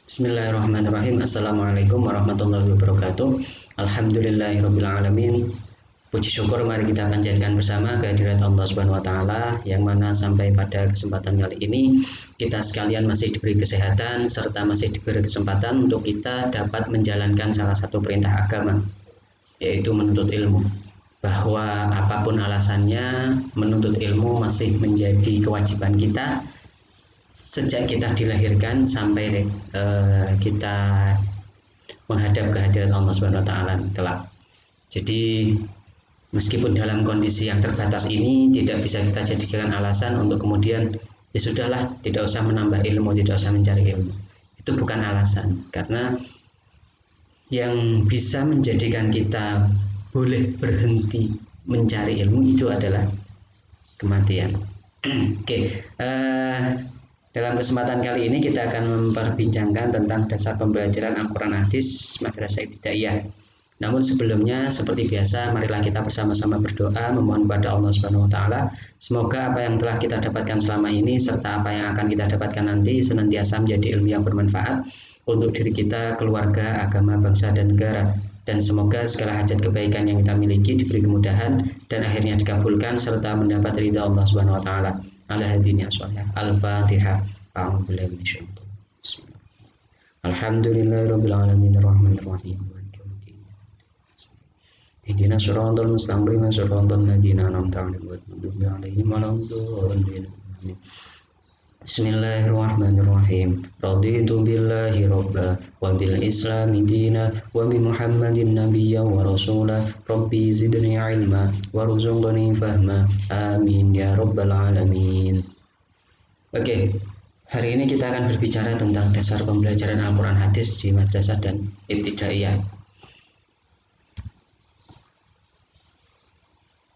Bismillahirrahmanirrahim. Assalamualaikum warahmatullahi wabarakatuh. Alhamdulillahirrabbilalamin. Puji syukur mari kita panjatkan bersama kehadirat Allah Subhanahu wa taala, yang mana sampai pada kesempatan kali ini kita sekalian masih diberi kesehatan serta masih diberi kesempatan untuk kita dapat menjalankan salah satu perintah agama, yaitu menuntut ilmu. Bahwa apapun alasannya, menuntut ilmu masih menjadi kewajiban kita sejak kita dilahirkan sampai kita menghadap kehadiran Allah Subhanahu wa taala kelak. Jadi meskipun dalam kondisi yang terbatas ini tidak bisa kita jadikan alasan untuk kemudian ya sudahlah, tidak usah menambah ilmu, tidak usah mencari ilmu. Itu bukan alasan, karena yang bisa menjadikan kita boleh berhenti mencari ilmu itu adalah kematian. Oke. Dalam kesempatan kali ini kita akan memperbincangkan tentang dasar pembelajaran Al-Quran Hadis Madrasah Ibtidaiyah. Namun sebelumnya, seperti biasa, marilah kita bersama-sama berdoa memohon kepada Allah Subhanahu wa taala semoga apa yang telah kita dapatkan selama ini serta apa yang akan kita dapatkan nanti senantiasa menjadi ilmu yang bermanfaat untuk diri kita, keluarga, agama, bangsa dan negara. Dan semoga segala hajat kebaikan yang kita miliki diberi kemudahan dan akhirnya dikabulkan serta mendapat ridha Allah Subhanahu wa taala. Al-Fatihah. A'udzubillahi minasyaitonir rajim. Alhamdulillahirabbil alamin arrahmanir rahim. Ihdinas siratal mustaqim siratal ladzina an'amta 'alaihim ghairil maghdubi 'alaihim waladdallin. Bismillahirrahmanirrahim. Raditu billahi robba wa bil islami dina wa bi muhammadin nabiyya wa rasula rabbi zidni ilma warzuqni fahma amin ya rabbal alamin. Oke, hari ini kita akan berbicara tentang dasar pembelajaran Al-Quran Hadis di Madrasah dan Ibtidaiyah.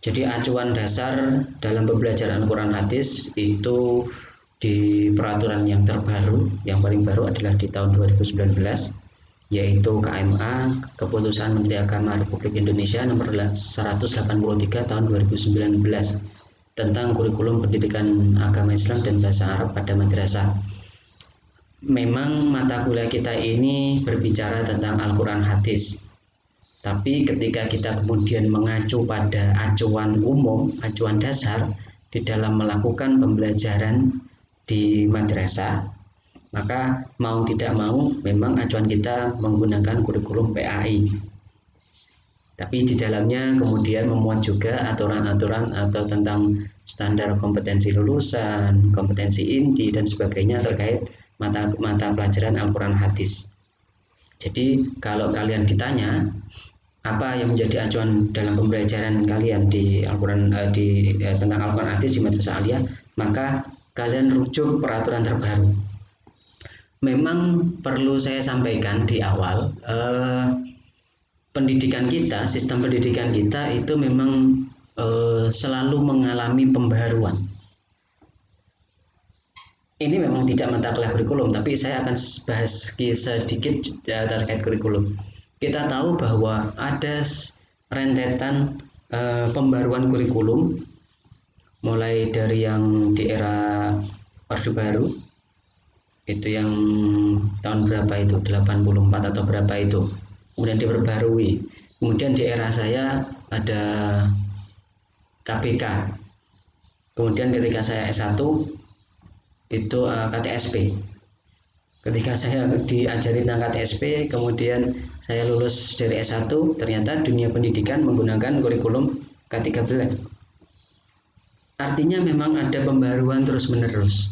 Jadi acuan dasar dalam pembelajaran Al-Quran Hadis itu di peraturan yang terbaru, yang paling baru adalah di tahun 2019, yaitu KMA, Keputusan Menteri Agama Republik Indonesia nomor 183 tahun 2019 tentang kurikulum pendidikan agama Islam dan bahasa Arab pada madrasah. Memang mata kuliah kita ini berbicara tentang Al-Quran Hadis, tapi ketika kita kemudian mengacu pada acuan umum, acuan dasar di dalam melakukan pembelajaran di madrasah, maka mau tidak mau memang acuan kita menggunakan kurikulum PAI. Tapi di dalamnya kemudian memuat juga aturan-aturan atau tentang standar kompetensi lulusan, kompetensi inti dan sebagainya terkait mata pelajaran Al-Quran Hadis. Jadi kalau kalian ditanya apa yang menjadi acuan dalam pembelajaran kalian di Al-Quran tentang Al-Quran Hadis di Madrasah Aliyah, maka kalian rujuk peraturan terbaru. Memang perlu saya sampaikan di awal, pendidikan kita, sistem pendidikan kita itu memang selalu mengalami pembaruan. Ini memang tidak mata kuliah kurikulum, tapi saya akan bahas sedikit terkait kurikulum. Kita tahu bahwa ada rentetan pembaruan kurikulum, mulai dari yang di era Orde Baru, itu yang tahun berapa itu, 84 atau berapa itu, kemudian diperbarui. Kemudian di era saya ada KPK, kemudian ketika saya S1 itu KTSP. Ketika saya diajari tentang KTSP, kemudian saya lulus dari S1, ternyata dunia pendidikan menggunakan kurikulum K13. Artinya memang ada pembaruan terus-menerus.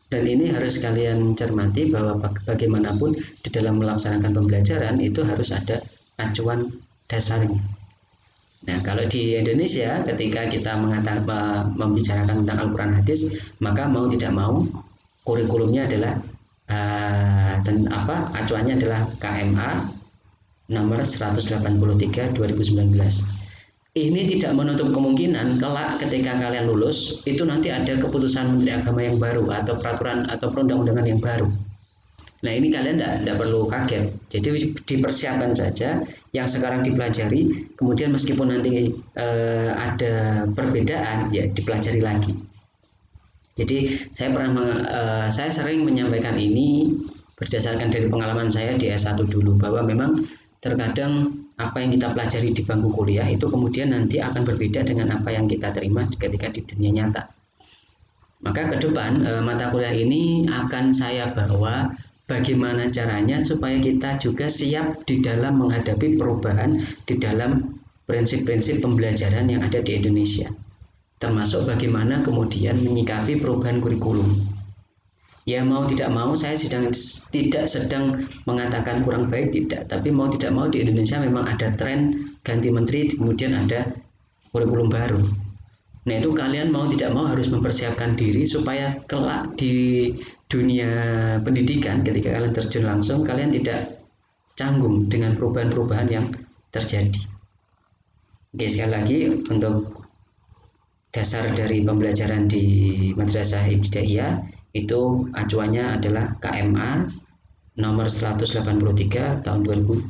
Dan ini harus kalian cermati bahwa bagaimanapun di dalam melaksanakan pembelajaran itu harus ada acuan dasarnya. Nah, kalau di Indonesia ketika kita membicarakan tentang Al-Quran Hadis, maka mau tidak mau kurikulumnya adalah acuannya adalah KMA nomor 183 2019. Ini tidak menutup kemungkinan kelak ketika kalian lulus itu nanti ada keputusan Menteri Agama yang baru atau peraturan atau perundang-undangan yang baru. Nah, ini kalian tidak perlu kaget. Jadi dipersiapkan saja yang sekarang dipelajari, kemudian meskipun nanti ada perbedaan ya dipelajari lagi. Jadi saya sering menyampaikan ini berdasarkan dari pengalaman saya di S1 dulu, bahwa memang terkadang apa yang kita pelajari di bangku kuliah itu kemudian nanti akan berbeda dengan apa yang kita terima ketika di dunia nyata. Maka ke depan mata kuliah ini akan saya bawa bagaimana caranya supaya kita juga siap di dalam menghadapi perubahan di dalam prinsip-prinsip pembelajaran yang ada di Indonesia, termasuk bagaimana kemudian menyikapi perubahan kurikulum. Ya mau tidak mau saya tidak sedang mengatakan kurang baik, tidak, tapi mau tidak mau di Indonesia memang ada tren ganti menteri kemudian ada kurikulum baru. Nah itu kalian mau tidak mau harus mempersiapkan diri supaya kelak di dunia pendidikan ketika kalian terjun langsung kalian tidak canggung dengan perubahan-perubahan yang terjadi. Oke, sekali lagi untuk dasar dari pembelajaran di Madrasah Ibtidaiyah itu acuannya adalah KMA nomor 183 tahun 2019.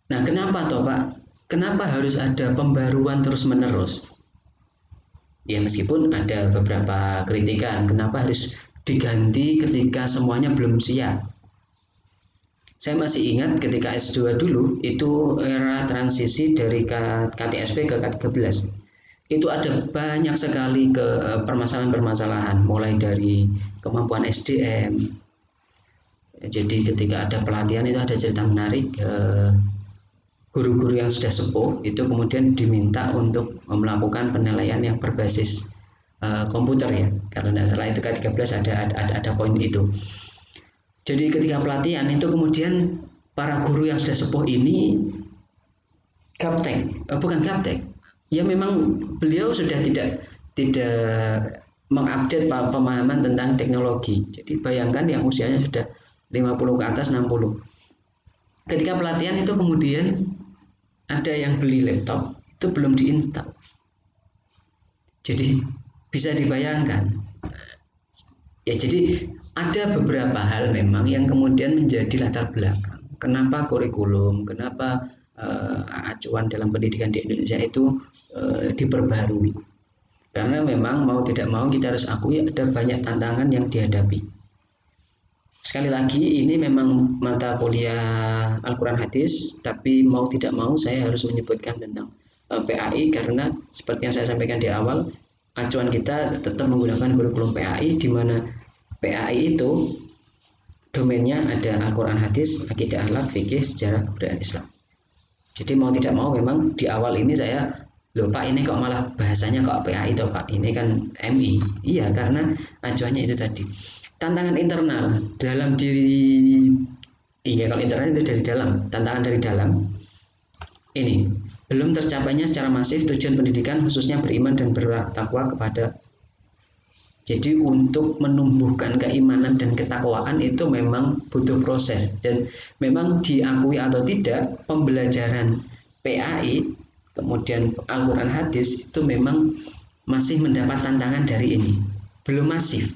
Nah, kenapa toh Pak? Kenapa harus ada pembaruan terus-menerus? Ya meskipun ada beberapa kritikan, kenapa harus diganti ketika semuanya belum siap? Saya masih ingat ketika S2 dulu, itu era transisi dari KTSP ke K13. Itu ada banyak sekali permasalahan-permasalahan, mulai dari kemampuan SDM. Jadi ketika ada pelatihan itu ada cerita menarik, guru-guru yang sudah sepuh itu kemudian diminta untuk melakukan penilaian yang berbasis komputer ya, kalau tidak salah itu K13 ada poin itu. Jadi ketika pelatihan itu kemudian para guru yang sudah sepuh ini bukan gaptek. Ya memang beliau sudah tidak mengupdate pemahaman tentang teknologi. Jadi bayangkan yang usianya sudah 50 ke atas, 60. Ketika pelatihan itu kemudian ada yang beli laptop itu belum diinstal. Jadi bisa dibayangkan. Ya jadi ada beberapa hal memang yang kemudian menjadi latar belakang. Kenapa kurikulum, kenapa acuan dalam pendidikan di Indonesia itu diperbarui, karena memang mau tidak mau kita harus akui ada banyak tantangan yang dihadapi. Sekali lagi ini memang mata kuliah Al-Quran Hadis, tapi mau tidak mau saya harus menyebutkan tentang PAI karena seperti yang saya sampaikan di awal, acuan kita tetap menggunakan kurikulum PAI, di mana PAI itu domainnya ada Al-Quran Hadis, Akidah Akhlak, Fikih, Sejarah Kebudayaan Islam. Jadi mau tidak mau memang di awal ini saya, loh Pak ini kok malah bahasanya kok PAI toh Pak, ini kan MI. Iya karena acuannya itu tadi. Tantangan internal dalam diri, iya kalau internal itu dari dalam, tantangan dari dalam. Ini belum tercapainya secara masif tujuan pendidikan khususnya beriman dan bertakwa kepada. Jadi untuk menumbuhkan keimanan dan ketakwaan itu memang butuh proses, dan memang diakui atau tidak pembelajaran PAI kemudian Al-Quran Hadis itu memang masih mendapat tantangan dari ini, belum masif.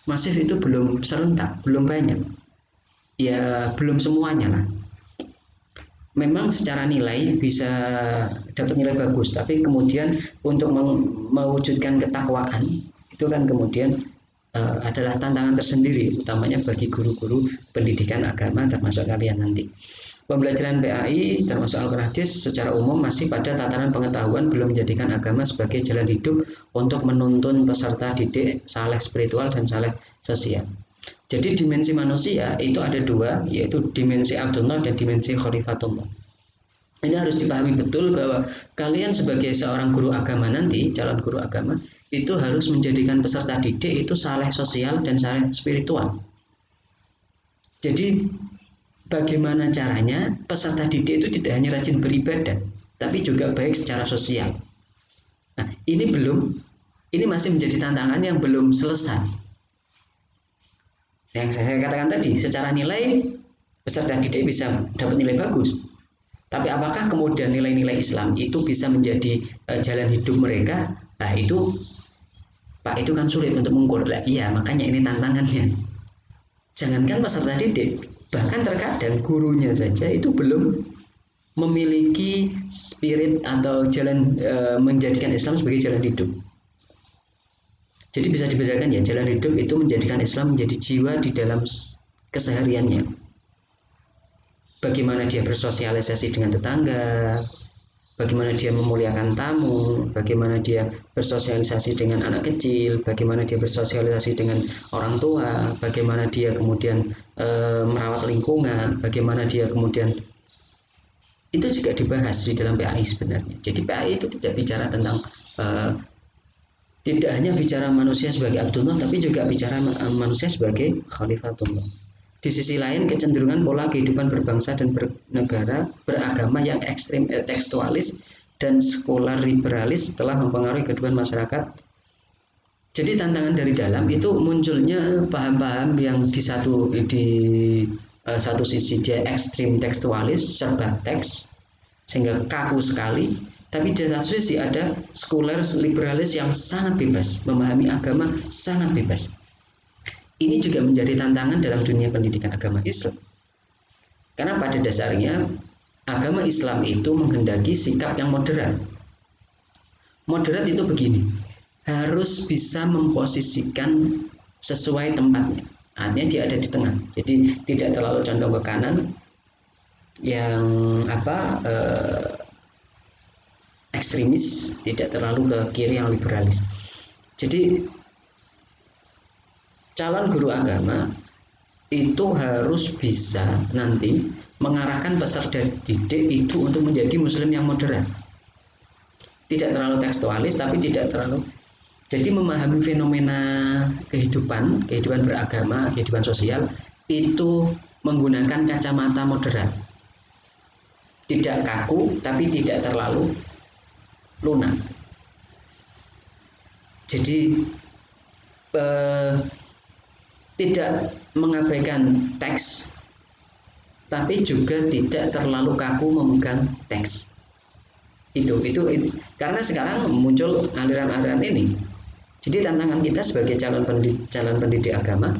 Masif itu belum serentak, belum banyak, ya belum semuanya lah. Memang secara nilai bisa dapat nilai bagus, tapi kemudian untuk mewujudkan ketakwaan itu kan kemudian adalah tantangan tersendiri, utamanya bagi guru-guru pendidikan agama termasuk kalian nanti. Pembelajaran PAI termasuk Al-Quran Hadis secara umum masih pada tataran pengetahuan, belum menjadikan agama sebagai jalan hidup untuk menuntun peserta didik saleh spiritual dan saleh sosial. Jadi dimensi manusia itu ada dua, yaitu dimensi Abdullah dan dimensi Khalifatullah. Ini harus dipahami betul bahwa kalian sebagai seorang guru agama nanti, calon guru agama, itu harus menjadikan peserta didik itu saleh sosial dan saleh spiritual. Jadi bagaimana caranya peserta didik itu tidak hanya rajin beribadah, tapi juga baik secara sosial. Nah, ini masih menjadi tantangan yang belum selesai. Yang saya katakan tadi, secara nilai peserta didik bisa dapat nilai bagus. Tapi apakah kemudian nilai-nilai Islam itu bisa menjadi jalan hidup mereka? Nah itu Pak, itu kan sulit untuk mengukur. Iya, makanya ini tantangannya. Jangankan peserta didik, bahkan terkadang gurunya saja itu belum memiliki spirit atau jalan menjadikan Islam sebagai jalan hidup. Jadi bisa dibedakan ya, jalan hidup itu menjadikan Islam menjadi jiwa di dalam kesehariannya. Bagaimana dia bersosialisasi dengan tetangga, bagaimana dia memuliakan tamu, bagaimana dia bersosialisasi dengan anak kecil, bagaimana dia bersosialisasi dengan orang tua, bagaimana dia kemudian merawat lingkungan, bagaimana dia kemudian, itu juga dibahas di dalam PAI sebenarnya. Jadi PAI itu tidak bicara tentang tidak hanya bicara manusia sebagai Abdullah, tapi juga bicara manusia sebagai Khalifatullah. Di sisi lain, kecenderungan pola kehidupan berbangsa dan bernegara beragama yang ekstrim tekstualis dan sekular liberalis telah mempengaruhi kehidupan masyarakat. Jadi tantangan dari dalam itu munculnya paham-paham yang di satu sisi dia ekstrim tekstualis, serba teks, sehingga kaku sekali. Tapi di satu sisi ada sekuler liberalis yang sangat bebas, memahami agama sangat bebas. Ini juga menjadi tantangan dalam dunia pendidikan agama Islam. Karena pada dasarnya agama Islam itu menghendaki sikap yang moderat. Moderat itu begini, harus bisa memposisikan sesuai tempatnya. Artinya dia ada di tengah. Jadi tidak terlalu condong ke kanan, yang ekstremis, tidak terlalu ke kiri yang liberalis. Jadi calon guru agama itu harus bisa nanti mengarahkan peserta didik itu untuk menjadi muslim yang moderat, tidak terlalu tekstualis tapi tidak terlalu, jadi memahami fenomena kehidupan beragama, kehidupan sosial itu menggunakan kacamata moderat, tidak kaku tapi tidak terlalu lunak. Jadi tidak mengabaikan teks, tapi juga tidak terlalu kaku memegang teks. Itu karena sekarang muncul aliran-aliran ini. Jadi tantangan kita sebagai calon pendidik agama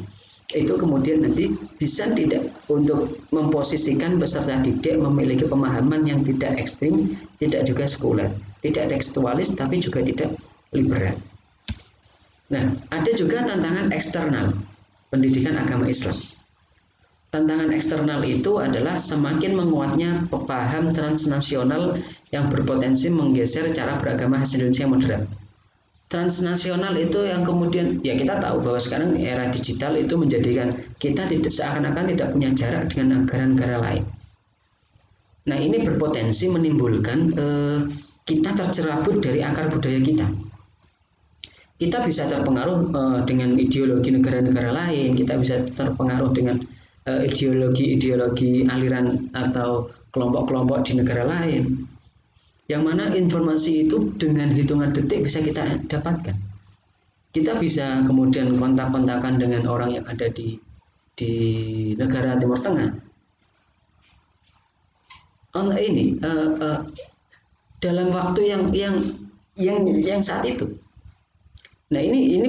itu kemudian nanti bisa tidak untuk memposisikan peserta didik memiliki pemahaman yang tidak ekstrim, tidak juga sekuler, tidak tekstualis, tapi juga tidak liberal. Nah, ada juga tantangan eksternal pendidikan agama Islam. Tantangan eksternal itu adalah semakin menguatnya paham transnasional yang berpotensi menggeser cara beragama khas Indonesia yang moderat. Transnasional itu yang kemudian, ya kita tahu bahwa sekarang era digital itu menjadikan kita seakan-akan tidak punya jarak dengan negara-negara lain. Nah, ini berpotensi menimbulkan kita tercerabut dari akar budaya kita. Kita bisa terpengaruh dengan ideologi negara-negara lain, kita bisa terpengaruh dengan ideologi aliran atau kelompok-kelompok di negara lain, yang mana informasi itu dengan hitungan detik bisa kita dapatkan. Kita bisa kemudian kontak-kontakan dengan orang yang ada di negara Timur Tengah. Ini dalam waktu yang saat itu. Nah, ini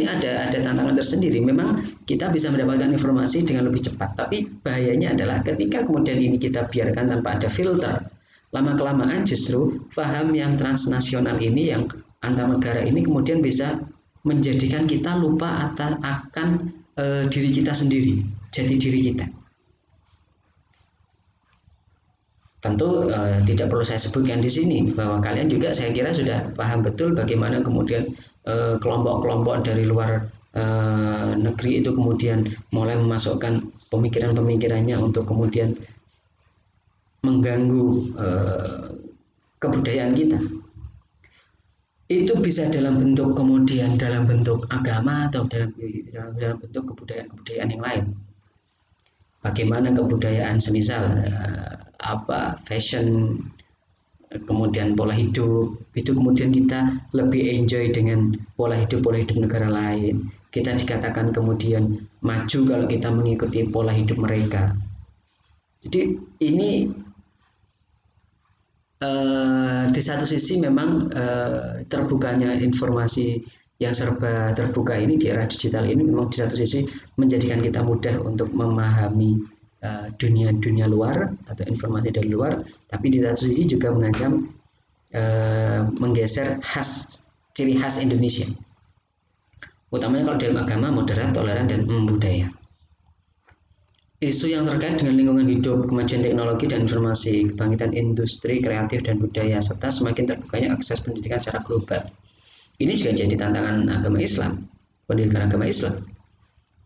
ada tantangan tersendiri. Memang kita bisa mendapatkan informasi dengan lebih cepat, tapi bahayanya adalah ketika kemudian ini kita biarkan tanpa ada filter, lama-kelamaan justru paham yang transnasional ini, yang antar negara ini kemudian bisa menjadikan kita lupa akan diri kita sendiri, jati diri kita. Tentu tidak perlu saya sebutkan di sini bahwa kalian juga saya kira sudah paham betul bagaimana kemudian kelompok-kelompok dari luar negeri itu kemudian mulai memasukkan pemikiran-pemikirannya untuk kemudian mengganggu kebudayaan kita. Itu bisa dalam bentuk agama atau dalam bentuk kebudayaan yang lain. Bagaimana kebudayaan semisal fashion, kemudian pola hidup, itu kemudian kita lebih enjoy dengan pola hidup negara lain. Kita dikatakan kemudian maju kalau kita mengikuti pola hidup mereka. Jadi ini di satu sisi memang terbukanya informasi yang serba terbuka ini di era digital ini memang di satu sisi menjadikan kita mudah untuk memahami dunia luar atau informasi dari luar, tapi di satu sisi juga mengancam menggeser ciri khas Indonesia. utamanya kalau dalam agama moderat, toleran, dan membudaya. Isu yang terkait dengan lingkungan hidup, kemajuan teknologi dan informasi, kebangkitan industri kreatif dan budaya, serta semakin terbukanya akses pendidikan secara global. Ini juga jadi tantangan agama Islam, pendidikan agama Islam.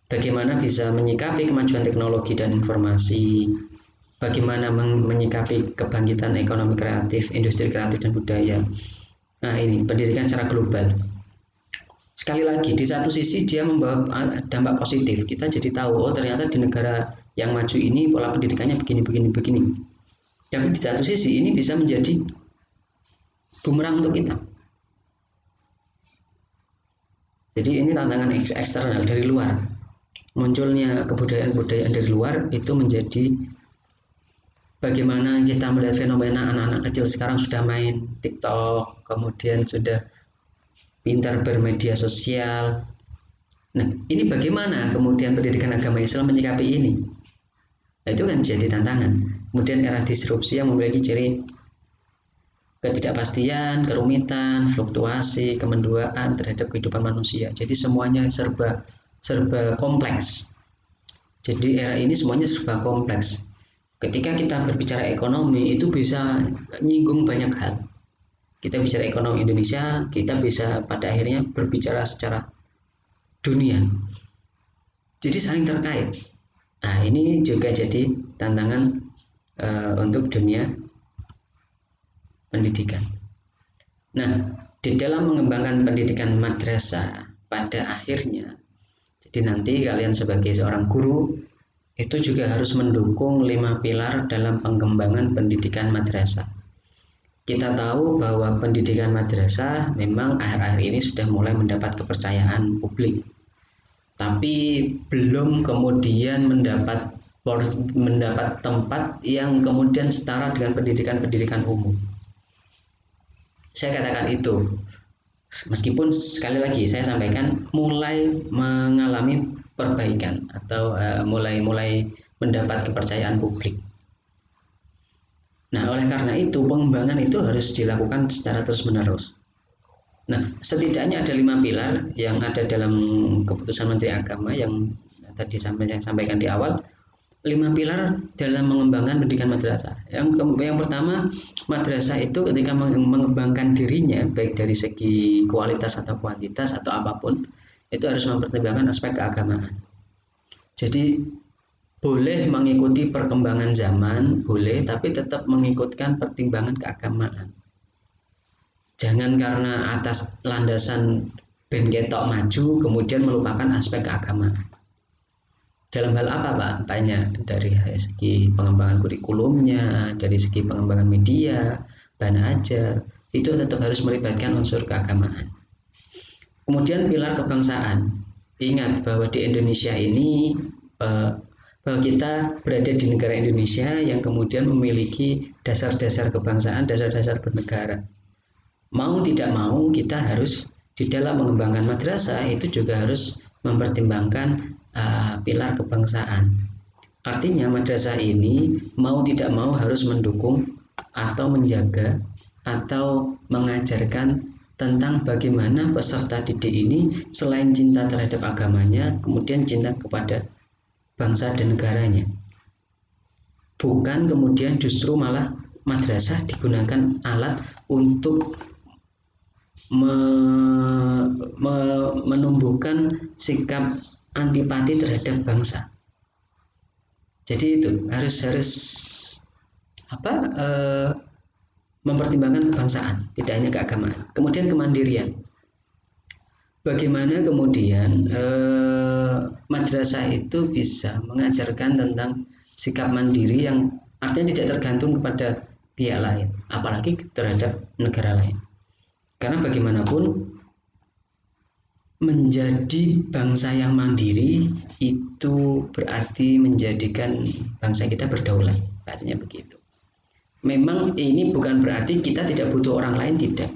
Bagaimana bisa menyikapi kemajuan teknologi dan informasi, bagaimana menyikapi kebangkitan ekonomi kreatif, industri kreatif dan budaya. Nah, ini pendidikan secara global. Sekali lagi, di satu sisi dia membawa dampak positif. Kita jadi tahu, oh ternyata di negara yang maju ini pola pendidikannya begini. Tapi di satu sisi ini bisa menjadi bumerang untuk kita. Jadi ini tantangan eksternal dari luar. Munculnya kebudayaan-kebudayaan dari luar itu menjadi bagaimana kita melihat fenomena anak-anak kecil sekarang sudah main TikTok, kemudian sudah pintar bermedia sosial. Nah, ini bagaimana kemudian pendidikan agama Islam menyikapi ini? Nah, itu kan jadi tantangan. Kemudian era disrupsi yang memiliki ciri ketidakpastian, kerumitan, fluktuasi, kemenduaan terhadap kehidupan manusia. Jadi semuanya serba kompleks. Jadi era ini semuanya serba kompleks. Ketika kita berbicara ekonomi itu bisa nyinggung banyak hal. Kita bicara ekonomi Indonesia, kita bisa pada akhirnya berbicara secara dunia. Jadi saling terkait. Nah, ini juga jadi tantangan untuk dunia pendidikan. Nah, di dalam mengembangkan pendidikan madrasah pada akhirnya, jadi nanti kalian sebagai seorang guru itu juga harus mendukung 5 pilar dalam pengembangan pendidikan madrasah. Kita tahu bahwa pendidikan madrasah memang akhir-akhir ini sudah mulai mendapat kepercayaan publik, tapi belum kemudian mendapat tempat yang kemudian setara dengan pendidikan umum. Saya katakan itu, meskipun sekali lagi saya sampaikan mulai mengalami perbaikan atau mulai mendapat kepercayaan publik. Nah, oleh karena itu pengembangan itu harus dilakukan secara terus-menerus. Nah, setidaknya ada 5 pilar yang ada dalam keputusan Menteri Agama yang tadi saya sampaikan di awal. 5 pilar dalam mengembangkan pendidikan madrasah. Yang pertama, madrasah itu ketika mengembangkan dirinya baik dari segi kualitas atau kuantitas atau apapun, itu harus mempertimbangkan aspek keagamaan. Jadi boleh mengikuti perkembangan zaman, boleh, tapi tetap mengikutkan pertimbangan keagamaan. Jangan karena atas landasan ben ketok maju, kemudian melupakan aspek keagamaan. Dalam hal apa, Pak? Banyak, dari segi pengembangan kurikulumnya, dari segi pengembangan media, bahan ajar, itu tetap harus melibatkan unsur keagamaan. Kemudian pilar kebangsaan. Ingat bahwa di Indonesia ini bahwa kita berada di negara Indonesia yang kemudian memiliki dasar-dasar kebangsaan, dasar-dasar bernegara. Mau tidak mau kita harus di dalam mengembangkan madrasah itu juga harus mempertimbangkan pilar kebangsaan. Artinya madrasah ini mau tidak mau harus mendukung atau menjaga atau mengajarkan tentang bagaimana peserta didik ini selain cinta terhadap agamanya, kemudian cinta kepada bangsa dan negaranya. Bukan kemudian justru malah madrasah digunakan alat untuk menumbuhkan sikap antipati terhadap bangsa. Jadi itu harus mempertimbangkan kebangsaan, tidak hanya keagamaan. Kemudian kemandirian. Bagaimana kemudian madrasah itu bisa mengajarkan tentang sikap mandiri yang artinya tidak tergantung kepada pihak lain, apalagi terhadap negara lain. Karena bagaimanapun menjadi bangsa yang mandiri itu berarti menjadikan bangsa kita berdaulat, artinya begitu. Memang ini bukan berarti kita tidak butuh orang lain, tidak.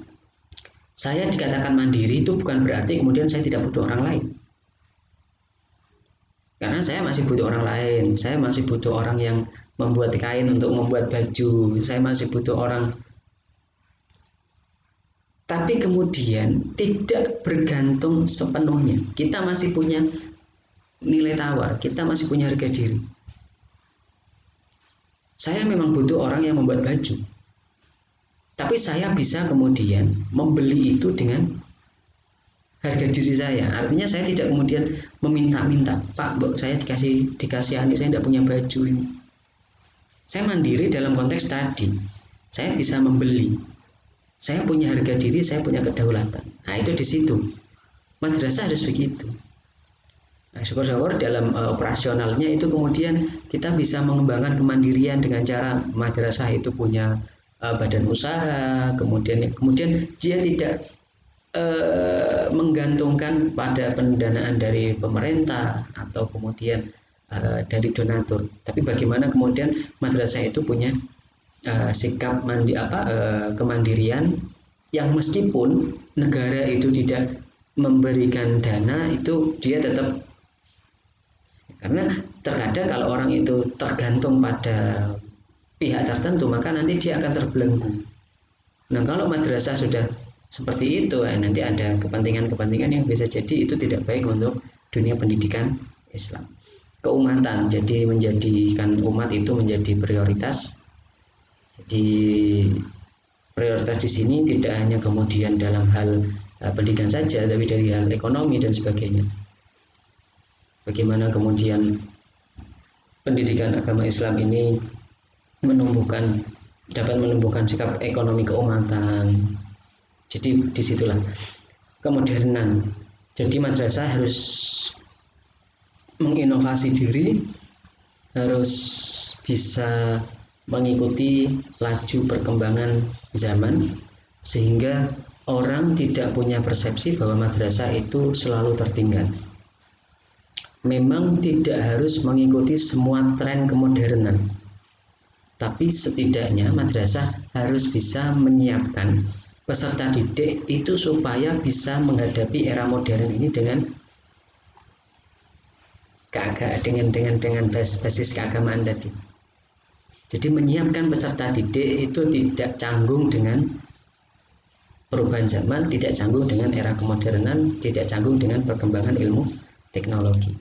Saya dikatakan mandiri itu bukan berarti kemudian saya tidak butuh orang lain. Karena saya masih butuh orang lain, saya masih butuh orang yang membuat kain untuk membuat baju, saya masih butuh orang. tapi kemudian tidak bergantung sepenuhnya. Kita masih punya nilai tawar, kita masih punya harga diri. Saya memang butuh orang yang membuat baju, tapi saya bisa kemudian membeli itu dengan harga diri saya. Artinya saya tidak kemudian meminta-minta, Pak, Bu, saya dikasihani, saya tidak punya baju ini. Saya mandiri dalam konteks tadi. Saya bisa membeli. Saya punya harga diri, saya punya kedaulatan. Nah, itu di situ. Madrasah harus begitu. Nah, syukur-syukur dalam operasionalnya itu kemudian kita bisa mengembangkan kemandirian dengan cara madrasah itu punya badan usaha, kemudian dia tidak menggantungkan pada pendanaan dari pemerintah atau kemudian dari donatur, tapi bagaimana kemudian madrasah itu punya sikap kemandirian yang meskipun negara itu tidak memberikan dana, itu dia tetap, karena terkadang kalau orang itu tergantung pada pihak tertentu maka nanti dia akan terbelenggu. Nah, kalau madrasah sudah seperti itu, nanti ada kepentingan-kepentingan yang bisa jadi itu tidak baik untuk dunia pendidikan Islam. Keumatan, jadi menjadikan umat itu menjadi prioritas. Jadi prioritas di sini tidak hanya kemudian dalam hal pendidikan saja, tapi dari hal ekonomi dan sebagainya. Bagaimana kemudian pendidikan agama Islam ini dapat menumbuhkan sikap ekonomi keumatan. Jadi disitulah kemodernan. Jadi madrasah harus menginovasi diri, harus bisa mengikuti laju perkembangan zaman, sehingga orang tidak punya persepsi bahwa madrasah itu selalu tertinggal. Memang tidak harus mengikuti semua tren kemodernan, tapi setidaknya madrasah harus bisa menyiapkan peserta didik itu supaya bisa menghadapi era modern ini dengan basis keagamaan tadi. Jadi menyiapkan peserta didik itu tidak canggung dengan perubahan zaman, tidak canggung dengan era kemodernan, tidak canggung dengan perkembangan ilmu teknologi.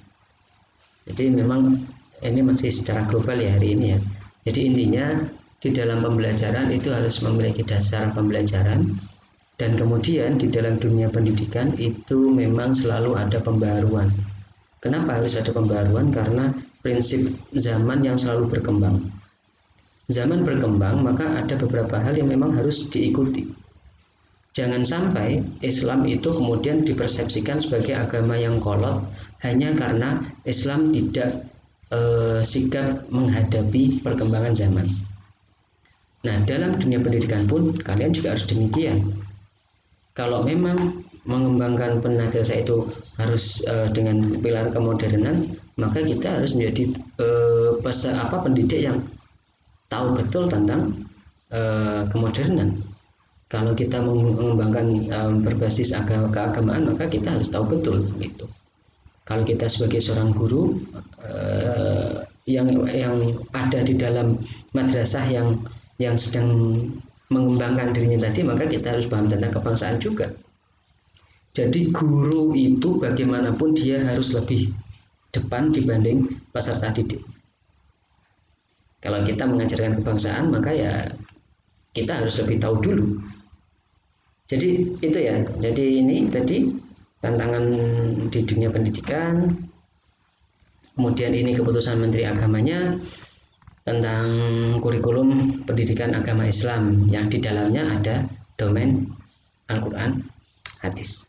Jadi memang ini masih secara global ya hari ini ya. Jadi intinya di dalam pembelajaran itu harus memiliki dasar pembelajaran, dan kemudian di dalam dunia pendidikan itu memang selalu ada pembaruan. Kenapa harus ada pembaruan? Karena prinsip zaman yang selalu berkembang. Zaman berkembang, maka ada beberapa hal yang memang harus diikuti. Jangan sampai Islam itu kemudian dipersepsikan sebagai agama yang kolot hanya karena Islam tidak sigap menghadapi perkembangan zaman. Nah, dalam dunia pendidikan pun kalian juga harus demikian. Kalau memang mengembangkan madrasah itu harus dengan pilar kemodernan, maka kita harus menjadi pendidik yang tahu betul tentang kemodernan. Kalau kita mengembangkan berbasis keagamaan, maka kita harus tahu betul gitu. Kalau kita sebagai seorang guru yang ada di dalam madrasah yang sedang mengembangkan dirinya tadi, maka kita harus paham tentang kebangsaan juga. Jadi guru itu bagaimanapun dia harus lebih depan dibanding peserta didik. Kalau kita mengajarkan kebangsaan, maka ya kita harus lebih tahu dulu. Jadi itu ya. Jadi ini tadi tantangan di dunia pendidikan. Kemudian ini keputusan Menteri Agamanya tentang kurikulum pendidikan agama Islam yang di dalamnya ada domain Al-Quran, hadis.